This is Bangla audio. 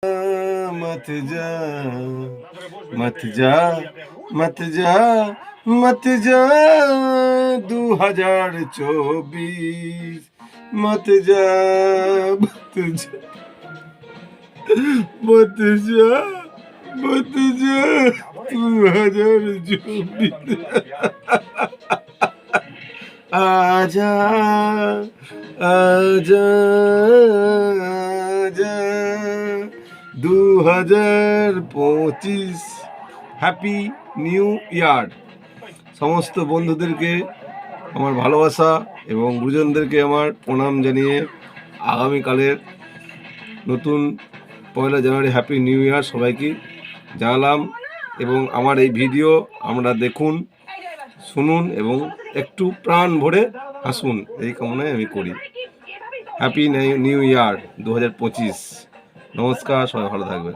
मत जा मत जा मत जा मत जा 2024 मत जा मत जा मत जा मत जा 2024 आजा आजा आजा 2025 হ্যাপি নিউ ইয়ার। সমস্ত বন্ধুদেরকে আমার ভালোবাসা এবং গুরুজনদেরকে আমার প্রণাম জানিয়ে আগামীকালের নতুন 1 জানুয়ারি হ্যাপি নিউ ইয়ার সবাইকে জানালাম। এবং আমার এই ভিডিও আমরা দেখুন, শুনুন এবং একটু প্রাণ ভরে হাসুন, এই কামনায় আমি করি। Happy new year 2025। নমস্কার, সবাই ভালো থাকবেন।